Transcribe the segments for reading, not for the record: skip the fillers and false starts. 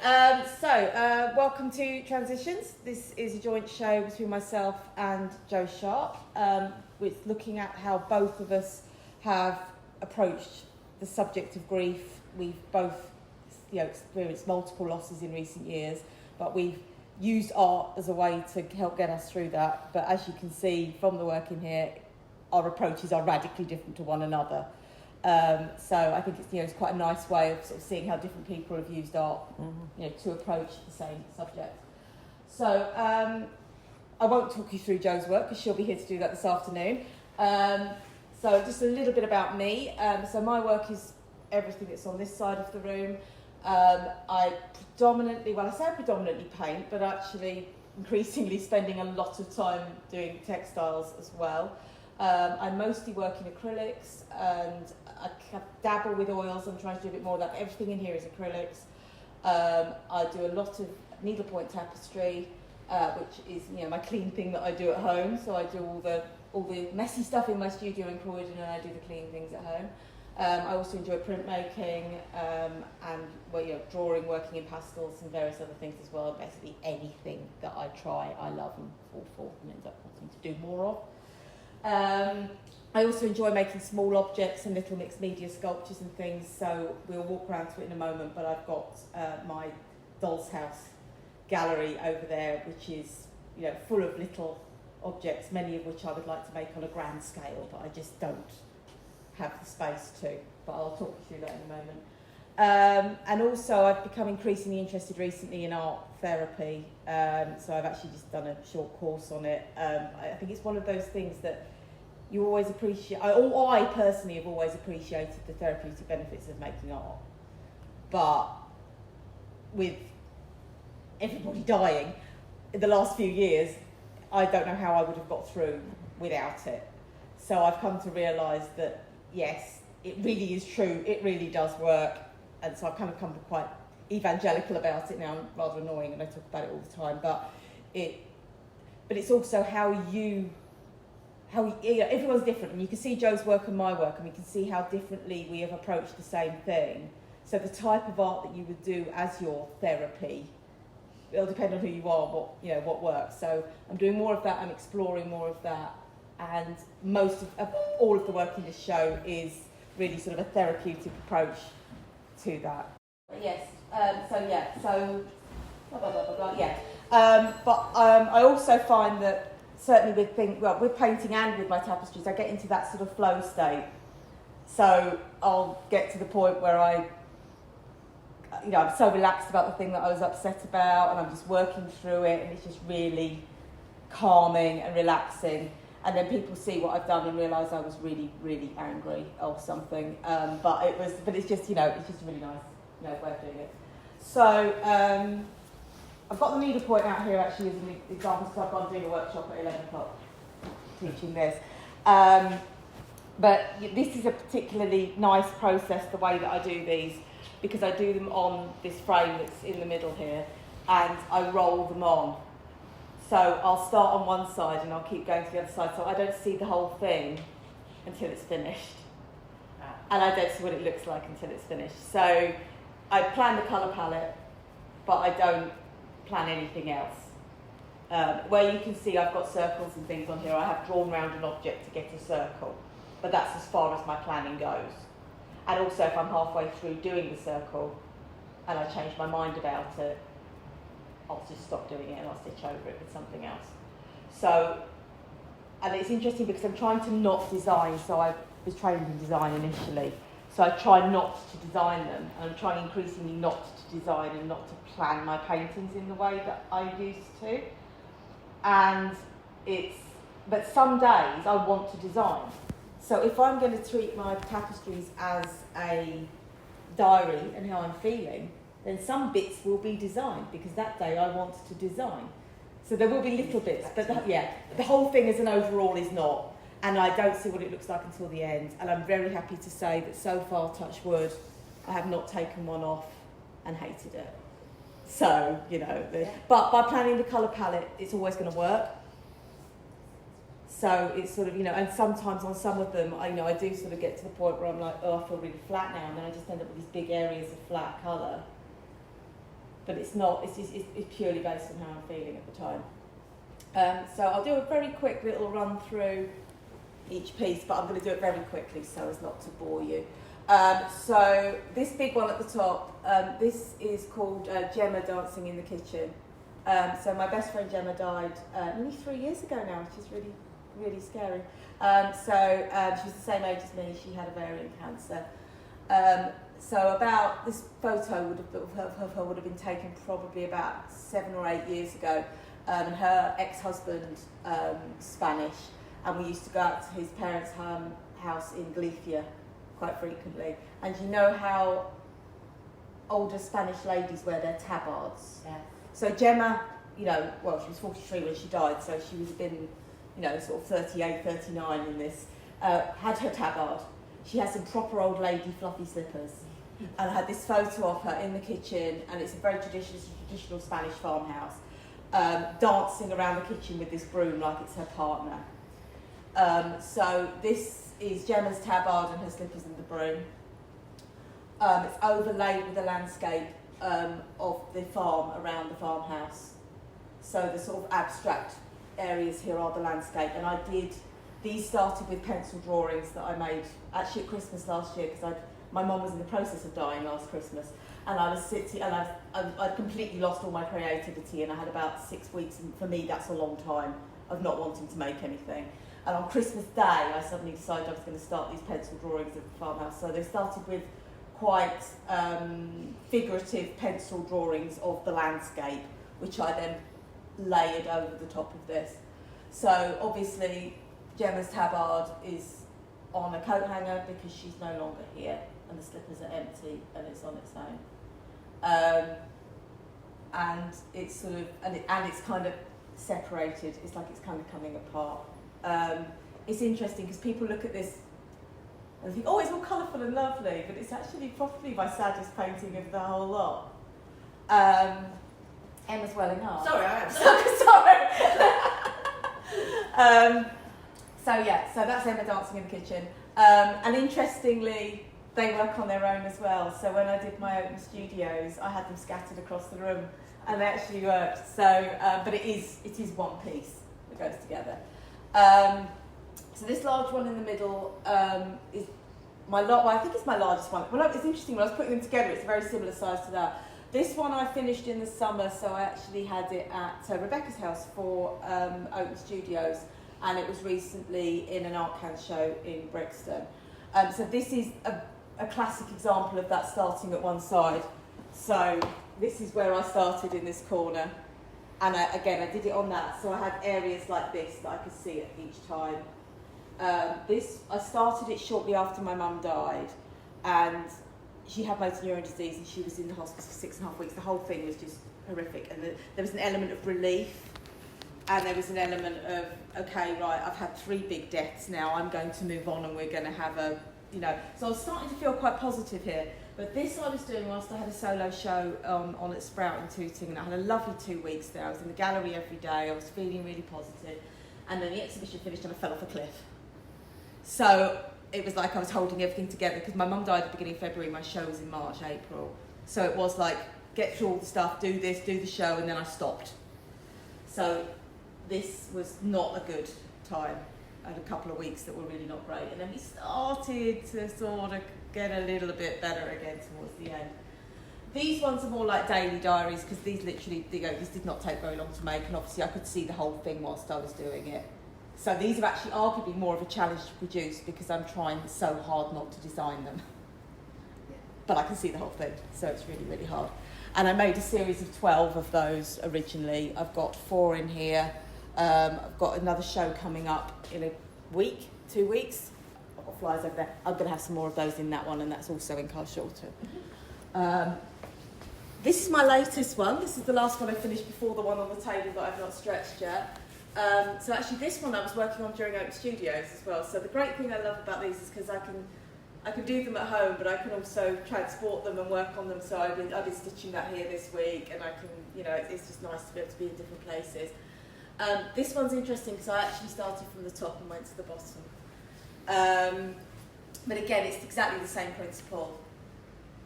Welcome to Transitions. This is a joint show between myself and Jo Sharpe, with looking at how both of us have approached the subject of grief. We've both, experienced multiple losses in recent years, but we've used art as a way to help get us through that. But as you can see from the work in here, our approaches are radically different to one another. So I think it's quite a nice way of sort of seeing how different people have used art, to approach the same subject. So I won't talk you through Jo's work because she'll be here to do that this afternoon. So just a little bit about me. So my work is everything that's on this side of the room. I predominantly paint, but actually increasingly spending a lot of time doing textiles as well. I mostly work in acrylics, and I dabble with oils. I'm trying to do a bit more of that. But everything in here is acrylics. I do a lot of needlepoint tapestry, which is my clean thing that I do at home. So I do all the messy stuff in my studio in Croydon, and I do the clean things at home. I also enjoy printmaking and drawing, working in pastels and various other things as well. Basically anything that I try, I love and fall for and end up wanting to do more of. I also enjoy making small objects and little mixed media sculptures and things, so we'll walk around to it in a moment, but I've got my doll's house gallery over there, which is full of little objects, many of which I would like to make on a grand scale, but I just don't have the space to, but I'll talk you through that in a moment. And also I've become increasingly interested recently in art therapy, so I've actually just done a short course on it. I think it's one of those things that you always appreciate, I personally have always appreciated the therapeutic benefits of making art, but with everybody dying in the last few years, I don't know how I would have got through without it. So I've come to realise that yes, it really is true, it really does work, and so I've kind of come quite evangelical about it now. I'm rather annoying and I talk about it all the time, but it's also how everyone's different, and you can see Jo's work and my work, and we can see how differently we have approached the same thing. So the type of art that you would do as your therapy, it'll depend on who you are, what works. So I'm doing more of that, I'm exploring more of that, and most of all of the work in this show is really sort of a therapeutic approach to that. Yes, I also find that certainly with painting and with my tapestries, I get into that sort of flow state. So I'll get to the point where I'm so relaxed about the thing that I was upset about, and I'm just working through it, and it's just really calming and relaxing. And then people see what I've done and realise I was really, really angry or something. But it's just, it's just a really nice, way of doing it. So I've got the needlepoint out here actually as an example, so I've gone doing a workshop at 11 o'clock teaching this. But this is a particularly nice process, the way that I do these, because I do them on this frame that's in the middle here, and I roll them on. So I'll start on one side and I'll keep going to the other side, so I don't see the whole thing until it's finished. And I don't see what it looks like until it's finished. So I plan the colour palette, but I don't plan anything else. Where you can see I've got circles and things on here, I have drawn round an object to get a circle, but that's as far as my planning goes. And also if I'm halfway through doing the circle and I change my mind about it, I'll just stop doing it and I'll stitch over it with something else. So, and it's interesting because I'm trying to not design, so I was trained in design initially, so I try not to design them, and I'm trying increasingly not to design and not to plan my paintings in the way that I used to. But some days I want to design. So if I'm going to treat my tapestries as a diary and how I'm feeling, then some bits will be designed because that day I want to design. So there will be little bits, but the whole thing as an overall is not. And I don't see what it looks like until the end. And I'm very happy to say that so far, touch wood, I have not taken one off and hated it. So, but by planning the colour palette, it's always going to work. So it's sort of, and sometimes on some of them, I do sort of get to the point where I'm like, oh, I feel really flat now, and then I just end up with these big areas of flat colour. but it's not. It's purely based on how I'm feeling at the time. So I'll do a very quick little run through each piece, but I'm going to do it very quickly so as not to bore you. So this big one at the top, this is called Gemma Dancing in the Kitchen. So my best friend Gemma died nearly 3 years ago now, which is really, really scary. She was the same age as me. She had ovarian cancer. So about this photo of her would have been taken probably about 7 or 8 years ago. And her ex-husband, Spanish, and we used to go out to his parents' house in Galicia quite frequently. And you know how older Spanish ladies wear their tabards? Yeah. So Gemma, she was 43 when she died, so she would have been, sort of 38, 39 in this, had her tabard. She has some proper old lady fluffy slippers. And I had this photo of her in the kitchen, and it's a very traditional Spanish farmhouse, dancing around the kitchen with this broom like it's her partner. So this is Gemma's tabard and her slippers and the broom. It's overlaid with a landscape of the farm around the farmhouse. So the sort of abstract areas here are the landscape, and these started with pencil drawings that I made actually at Christmas last year, because my mum was in the process of dying last Christmas, and I was sitting, and I'd completely lost all my creativity, and I had about 6 weeks, and for me that's a long time of not wanting to make anything. And on Christmas Day I suddenly decided I was going to start these pencil drawings of the farmhouse. So they started with quite figurative pencil drawings of the landscape, which I then layered over the top of this. So obviously Gemma's tabard is on a coat hanger because she's no longer here, and the slippers are empty and it's on its own. And it's sort of, and it's kind of separated. It's like it's kind of coming apart. It's interesting because people look at this and think, oh, it's all colourful and lovely, but it's actually probably my saddest painting of the whole lot. Emma's welling up. Sorry, I am. Sorry. So that's Emma dancing in the kitchen. And interestingly, they work on their own as well. So when I did my open studios, I had them scattered across the room, and they actually worked. So, but it is one piece that goes together. So this large one in the middle is I think it's my largest one. Well, it's interesting, when I was putting them together, it's a very similar size to that. This one I finished in the summer, so I actually had it at Rebecca's house for Open Studios, and it was recently in an art can show in Brixton. So this is a classic example of that starting at one side. So this is where I started in this corner, and I did it on that, so I had areas like this that I could see at each time. I started it shortly after my mum died, and she had motor neuron disease, and she was in the hospital for 6.5 weeks. The whole thing was just horrific, and there was an element of relief, and there was an element of, okay, right, I've had 3 big deaths now, I'm going to move on, and we're going to have so I was starting to feel quite positive here. But this I was doing whilst I had a solo show on at Sprout in Tooting, and I had a lovely 2 weeks there. I was in the gallery every day, I was feeling really positive, and then the exhibition finished and I fell off a cliff. So it was like I was holding everything together, because my mum died at the beginning of February, my show was in March, April. So it was like, get through all the stuff, do this, do the show, and then I stopped. So this was not a good time. I had a couple of weeks that were really not great, and then we started to sort of get a little bit better again towards the end. These ones are more like daily diaries, because these literally, this did not take very long to make, and obviously I could see the whole thing whilst I was doing it. So these are actually arguably more of a challenge to produce, because I'm trying so hard not to design them. But I can see the whole thing, so it's really, really hard. And I made a series of 12 of those originally. I've got 4 in here. I've got another show coming up in a week, 2 weeks. I've got flyers over there. I'm going to have some more of those in that one, and that's also in Carshalton. This is my latest one. This is the last one I finished before the one on the table that I've not stretched yet. So actually this one I was working on during Open Studios as well. So the great thing I love about these is because I can do them at home, but I can also transport them and work on them. So I've been stitching that here this week, and I can, it's just nice to be able to be in different places. This one's interesting because I actually started from the top and went to the bottom. But again, it's exactly the same principle.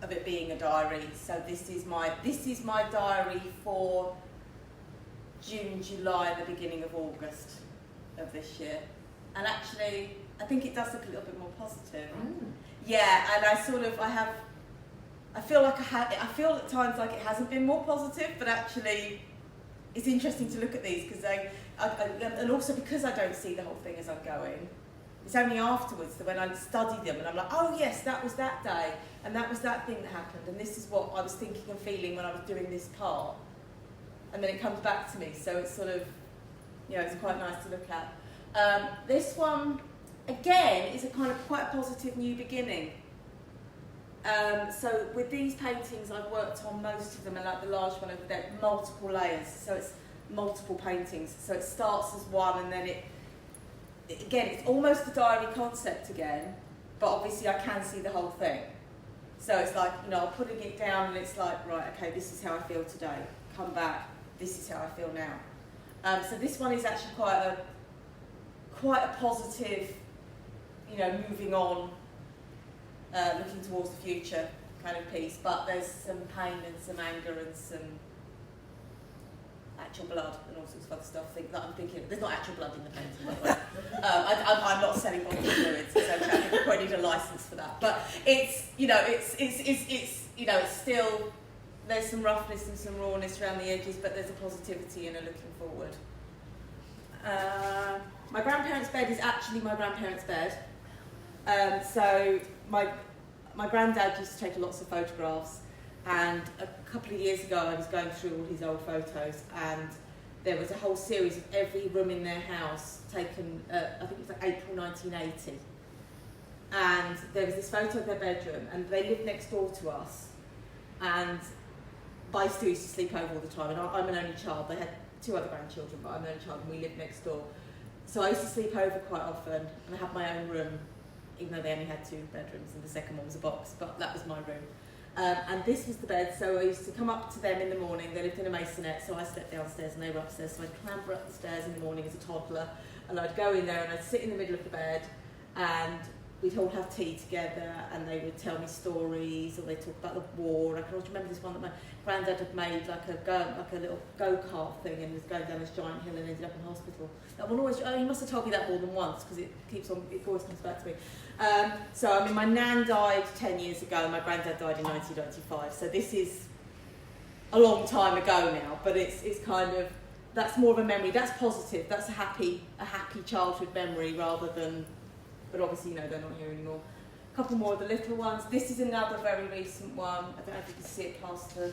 of it being a diary. So this is my diary for June, July, the beginning of August of this year. And actually, I think it does look a little bit more positive. Yeah, and I feel at times like it hasn't been more positive, but actually it's interesting to look at these because and also because I don't see the whole thing as I'm going. It's only afterwards that when I study them and I'm like, oh yes, that was that day and that was that thing that happened and this is what I was thinking and feeling when I was doing this part. And then it comes back to me, so it's sort of, it's quite nice to look at. This one, again, is a kind of quite a positive new beginning. So with these paintings, I've worked on most of them, and like the large one over there, multiple layers. So it's multiple paintings. So it starts as one, and then again, it's almost a diary concept again, but obviously I can see the whole thing. So it's like, I'm putting it down, and it's like, right, okay, this is how I feel today. Come back, this is how I feel now. So this one is actually quite a positive, moving on, looking towards the future kind of piece, but there's some pain and some anger and some actual blood and all sorts of other stuff that I'm thinking. There's not actual blood in the painting, by the way. I'm not selling bodily fluids, so I think we probably need a license for that. But it's still, there's some roughness and some rawness around the edges, but there's a positivity and a looking forward. My grandparents' bed is actually my grandparents' bed. So my granddad used to take lots of photographs, and a couple of years ago I was going through all his old photos, and there was a whole series of every room in their house taken, I think it was like April 1980. And there was this photo of their bedroom, and they lived next door to us, and I still used to sleep over all the time, and I'm an only child. They had 2 other grandchildren, but I'm an only child, and we lived next door. So I used to sleep over quite often, and I had my own room, even though they only had 2 bedrooms, and the second one was a box, but that was my room. And this was the bed, so I used to come up to them in the morning. They lived in a maisonette, so I slept downstairs and they were upstairs, so I'd clamber up the stairs in the morning as a toddler, and I'd go in there and I'd sit in the middle of the bed, and we'd all have tea together, and they would tell me stories, or they'd talk about the war. I can always remember this one that my granddad had made, like a little go-kart thing, and was going down this giant hill and ended up in hospital. That one always, he must have told me that more than once, because it always comes back to me. So, my nan died 10 years ago, and my granddad died in 1995, so this is a long time ago now, but it's kind of, that's more of a memory, that's positive, that's a happy childhood memory rather than, but obviously, they're not here anymore. A couple more of the little ones. This is another very recent one. I don't know if you can see it past the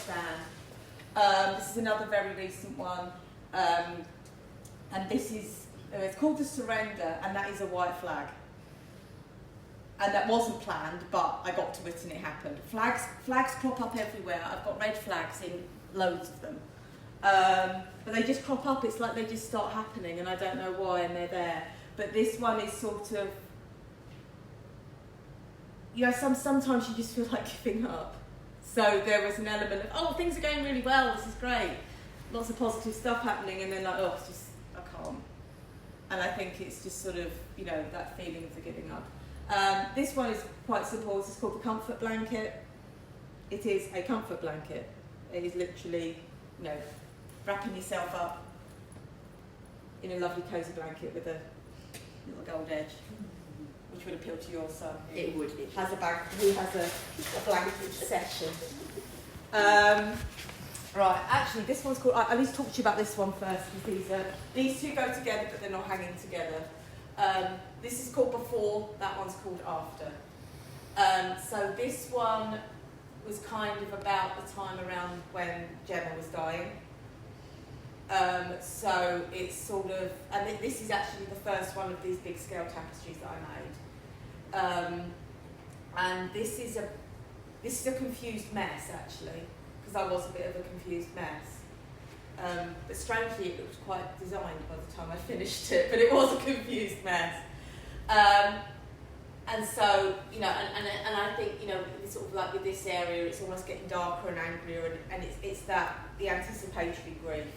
stand. This is another very recent one. And this is, it's called The Surrender, and that is a white flag. And that wasn't planned, but I got to it and it happened. Flags crop up everywhere. I've got red flags in loads of them. But they just crop up. It's like they just start happening, and I don't know why, and they're there. But this one is sort of, sometimes you just feel like giving up. So there was an element of, oh, things are going really well, this is great. Lots of positive stuff happening, and then like, oh, it's just, I can't. And I think it's just sort of, that feeling of the giving up. This one is quite simple. It's called the comfort blanket. It is a comfort blanket. It is literally, wrapping yourself up in a lovely cosy blanket with a little gold edge, which would appeal to your son. It would. Who has a blanket section. Right, actually, this one's called. I need to talk to you about this one first, because these 2 go together, but they're not hanging together. This is called Before. That one's called After. So this one was kind of about the time around when Gemma was dying. So it's sort of, and this is actually the first one of these big scale tapestries that I made. And this is a confused mess, actually, because I was a bit of a confused mess. But strangely, it was quite designed by the time I finished it, but it was a confused mess. And so, and I think, it's sort of like with this area, it's almost getting darker and angrier, and it's the anticipatory grief.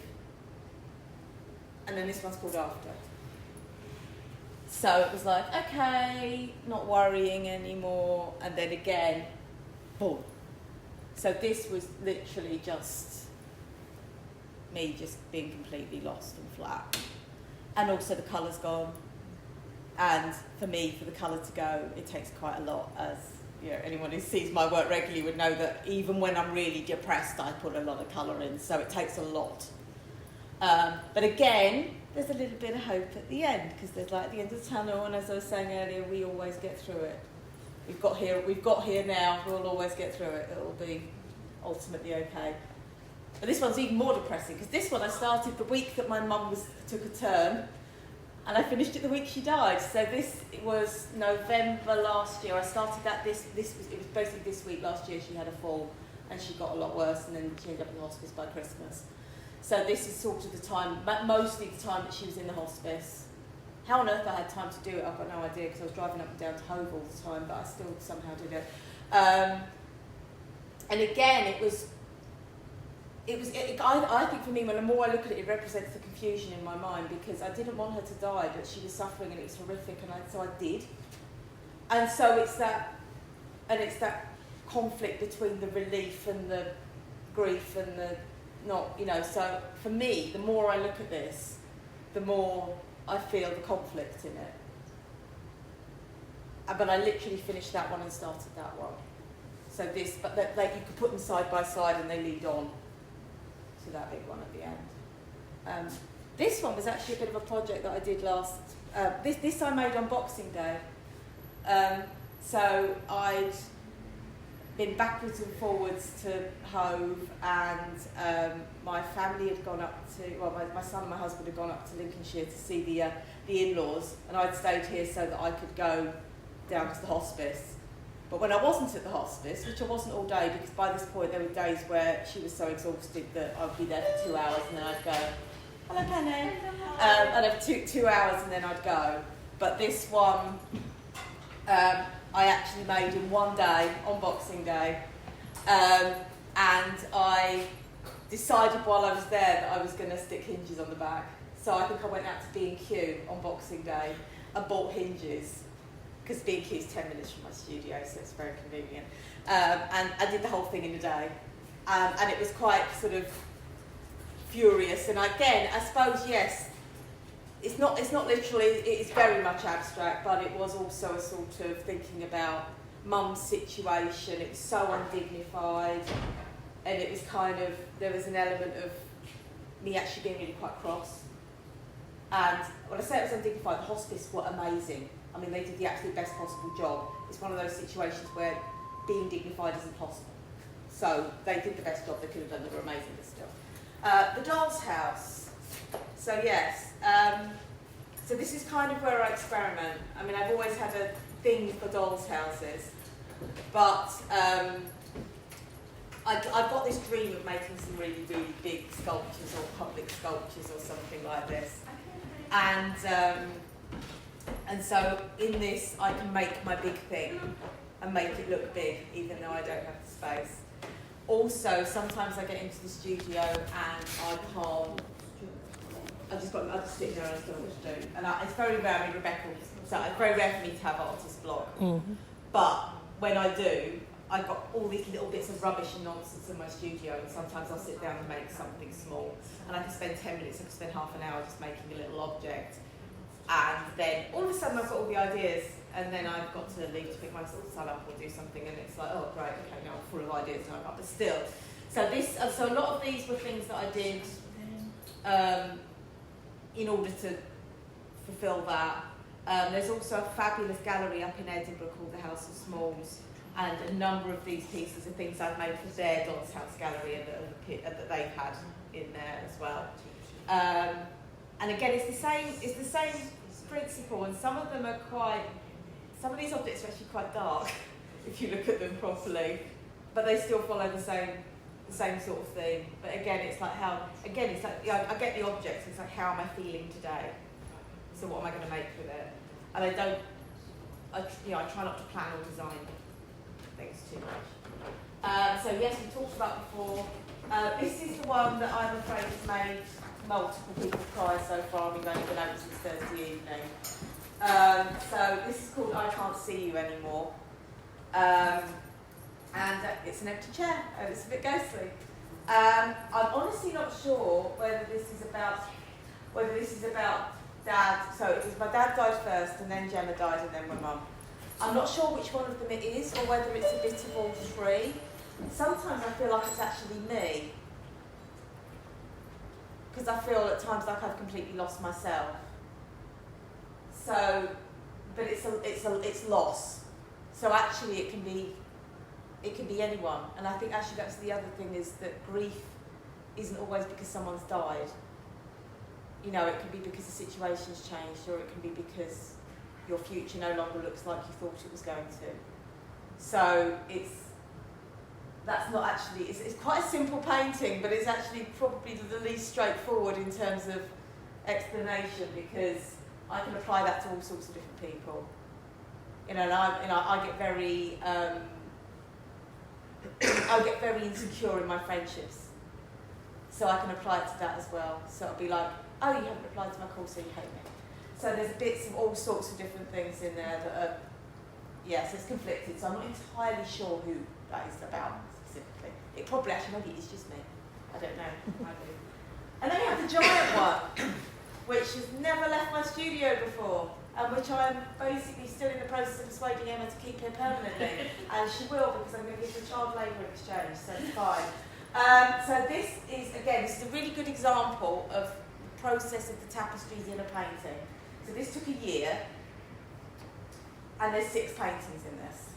And then this one's called After. So it was like, okay, not worrying anymore, and then again, boom. So this was literally just me just being completely lost and flat. And also the colour's gone. And for me, for the colour to go, it takes quite a lot. As you know, anyone who sees my work regularly would know that even when I'm really depressed, I put a lot of colour in, so it takes a lot. But again, there's a little bit of hope at the end, because there's like the end of the tunnel, and as I was saying earlier, we always get through it. We've got here now, we'll always get through it. It'll be ultimately okay. But this one's even more depressing, because this one I started the week that my mum took a turn, and I finished it the week she died. So it was November last year. I started that it was basically this week last year. She had a fall, and she got a lot worse, and then she ended up in the hospice by Christmas. So this is sort of the time, mostly the time that she was in the hospice. How on earth I had time to do it, I've got no idea, because I was driving up and down to Hove all the time, but I still somehow did it. And again, I think for me, when the more I look at it, it represents the confusion in my mind, because I didn't want her to die, but she was suffering and it was horrific, and so I did. And so it's that conflict between the relief and the grief and the not, so for me, the more I look at this, the more I feel the conflict in it. But I literally finished that one and started that one. So but you could put them side by side and they lead on to that big one at the end. This one was actually a bit of a project that I did last. This I made on Boxing Day. So I'd been backwards and forwards to Hove, and my family had gone up to, my son and my husband had gone up to Lincolnshire to see the in-laws, and I'd stayed here so that I could go down to the hospice. But when I wasn't at the hospice, which I wasn't all day, because by this point there were days where she was so exhausted that I'd be there for 2 hours and then I'd go, hello Penny, I'd have 2 hours and then I'd go. But this one, I actually made in one day, on Boxing Day, and I decided while I was there that I was going to stick hinges on the back. So I think I went out to B&Q on Boxing Day and bought hinges, because B&Q is 10 minutes from my studio, so it's very convenient. And I did the whole thing in a day. And it was quite sort of furious. And again, I suppose, yes, it's not literally, it is very much abstract, but it was also a sort of thinking about mum's situation. It was so undignified, and it was there was an element of me actually being really quite cross. And when I say it was undignified, the hospice were amazing. I mean, they did the absolute best possible job. It's one of those situations where being dignified isn't possible. So they did the best job they could have done. They were amazing, but still. The doll's house. So yes, so this is kind of where I experiment. I mean, I've always had a thing for dolls' houses, but I've got this dream of making some really, really big sculptures or public sculptures or something like this. And so in this, I can make my big thing and make it look big, even though I don't have the space. Also, sometimes I get into the studio and I can't. I just sit there and I just don't know what to do. And it's very rare, I mean, Rebecca, so it's very rare for me to have artist block. Mm-hmm. But when I do, I've got all these little bits of rubbish and nonsense in my studio, and sometimes I'll sit down and make something small. And I can spend 10 minutes, I can spend half an hour just making a little object. And then all of a sudden I've got all the ideas, and then I've got to leave to pick my son up or do something, and it's like, oh great, okay, now I'm full of ideas now, but still. So a lot of these were things that I did in order to fulfil that. There's also a fabulous gallery up in Edinburgh called the House of Smalls, and a number of these pieces are things I've made for their Doll's House Gallery and that they've had in there as well. And again, it's the same principle, and some of these objects are actually quite dark if you look at them properly, but they still follow the same sort of thing. But again, it's like I get the objects, it's like, how am I feeling today? So what am I going to make with it? And I try not to plan or design things too much. So yes, we talked about before. This is the one that I'm afraid has made multiple people cry so far. We've only been open since Thursday evening. So this is called I Can't See You Anymore. And it's an empty chair, and it's a bit ghostly. I'm honestly not sure whether this is about Dad. So it was my dad died first, and then Gemma died, and then my mum. I'm not sure which one of them it is, or whether it's a bit of all three. Sometimes I feel like it's actually me, because I feel at times like I've completely lost myself. So, but it's loss. So actually, it can be anyone. And I think actually that's the other thing, is that grief isn't always because someone's died. You know, it can be because the situation's changed, or it can be because your future no longer looks like you thought it was going to. So it's quite a simple painting, but it's actually probably the least straightforward in terms of explanation, because I can apply that to all sorts of different people. You know, and I get very insecure in my friendships, so I can apply it to that as well. So it'll be like, oh, you haven't replied to my call, so you hate me. So there's bits of all sorts of different things in there that are, so it's conflicted. So I'm not entirely sure who that is about specifically. It probably maybe it's just me. I don't know. And then we have the giant one, which has never left my studio before, and which I'm basically still in the process of persuading Emma to keep here permanently, and she will, because I'm going to give her child labour exchange, so it's fine. So this is a really good example of the process of the tapestries in a painting. So this took a year, and there's 6 paintings in this.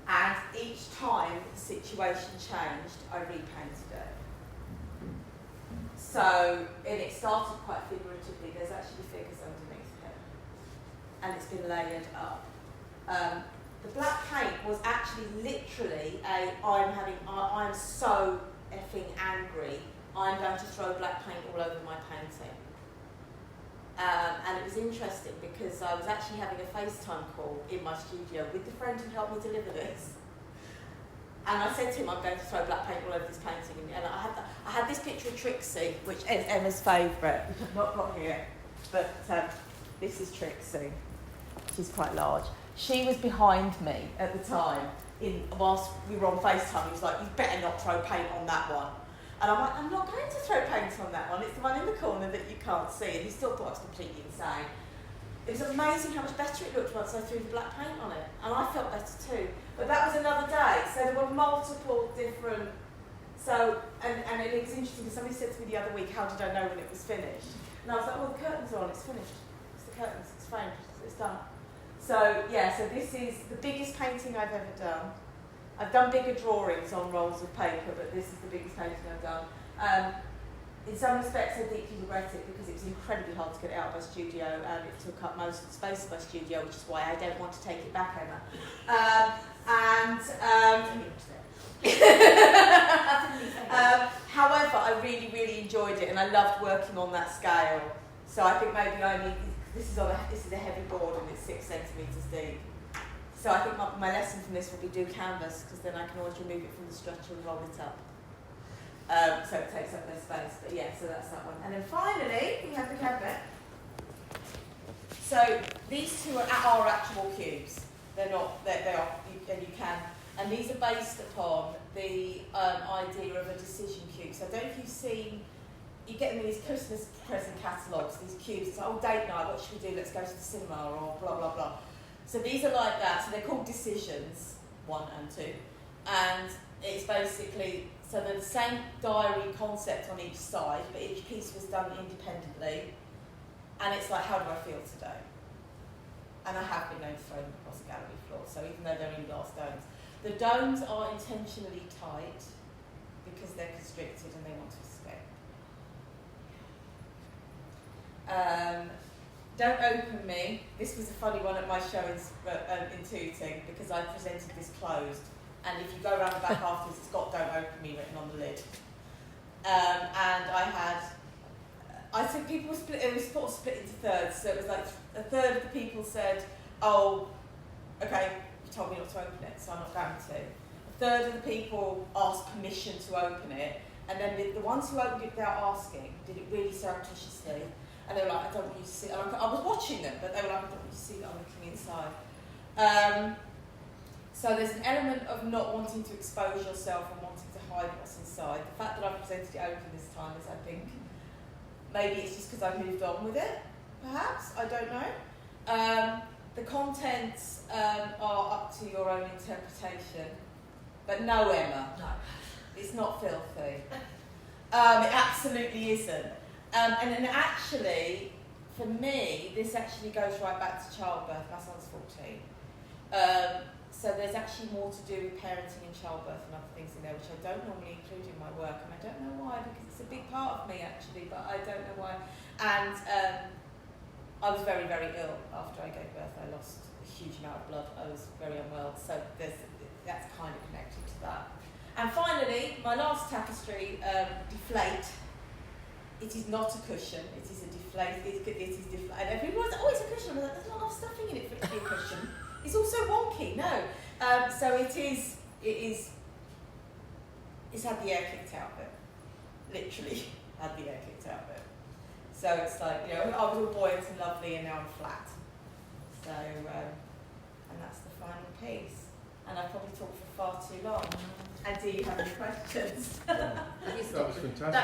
And each time the situation changed, I repainted it. So, and it started quite figuratively. There's actually figures underneath here, and it's been layered up. The black paint was actually literally I'm so effing angry, I'm going to throw black paint all over my painting. And it was interesting because I was actually having a FaceTime call in my studio with the friend who helped me deliver this. And I said to him, I'm going to throw black paint all over this painting. And I had this picture of Trixie, which is Emma's favourite, which I've not got here. But this is Trixie. She's quite large. She was behind me at the time. Whilst we were on FaceTime, he was like, you better not throw paint on that one. And I'm like, I'm not going to throw paint on that one. It's the one in the corner that you can't see. And he still thought I was completely insane. It was amazing how much better it looked once I threw the black paint on it. And I felt better too. But that was another day. So there were multiple different... And it was interesting because somebody said to me the other week, how did I know when it was finished? And I was like, well, the curtains are on, it's finished. It's the curtains, it's framed, it's done. So this is the biggest painting I've ever done. I've done bigger drawings on rolls of paper, but this is the biggest painting I've done. In some respects, I deeply regret it because it was incredibly hard to get it out of my studio, and it took up most of the space of my studio, which is why I don't want to take it back, Emma. However, I really, really enjoyed it, and I loved working on that scale. So I think maybe this is a heavy board, and it's 6 centimetres deep. So I think my lesson from this will be do canvas, because then I can always remove it from the stretcher and roll it up. So it takes up less space. But so that's that one. And then finally, we have the cabinet. So these two are actual cubes. They are, and you can. And these are based upon the idea of a decision cube. So I don't know if you've seen, you get them in these Christmas present catalogues, these cubes. It's like, oh, date night, what should we do? Let's go to the cinema, or blah, blah, blah. So these are like that. So they're called decisions, 1 and 2. And it's basically, so they're the same diary concept on each side, but each piece was done independently. And it's like, how do I feel today? And I have been known to throw them across the gallery floor, so even though they're in glass domes. The domes are intentionally tight because they're constricted and they want to escape. Don't Open Me. This was a funny one at my show in Tooting because I presented this closed. And if you go around the back afterwards, it's got Don't Open Me written on the lid. And I think people were split, it was sort of split into thirds. So it was like a third of the people said, oh, okay, you told me not to open it, so I'm not going to. A third of the people asked permission to open it. And then the ones who opened it without asking did it really surreptitiously. And they were like, I don't want you to see. I was watching them, but they were like, I don't want you to see that I'm looking inside. So there's an element of not wanting to expose yourself and wanting to hide what's inside. The fact that I presented it open this time is, I think, maybe it's just because I moved on with it, perhaps, I don't know. The contents are up to your own interpretation, but no, Emma, No. it's not filthy. It absolutely isn't. And then actually, for me, this actually goes right back to childbirth. My son's 14. So there's actually more to do with parenting and childbirth and other things in there, which I don't normally include in my work, and I don't know why, because it's a big part of me actually, but I don't know why. And I was very, very ill after I gave birth. I lost a huge amount of blood. I was very unwell, so that's kind of connected to that. And finally, my last tapestry, Deflate. It is not a cushion, it is a deflate, it is deflate. And everyone's like, oh, it's a cushion. I'm like, there's not enough stuffing in it for it to be a cushion. It's also wonky, no. So it's had the air kicked out of it. Literally had the air kicked out of it. So it's like, I was all buoyant and lovely and now I'm flat. So, and that's the final piece. And I probably talked for far too long. And do you have any questions? That was fantastic.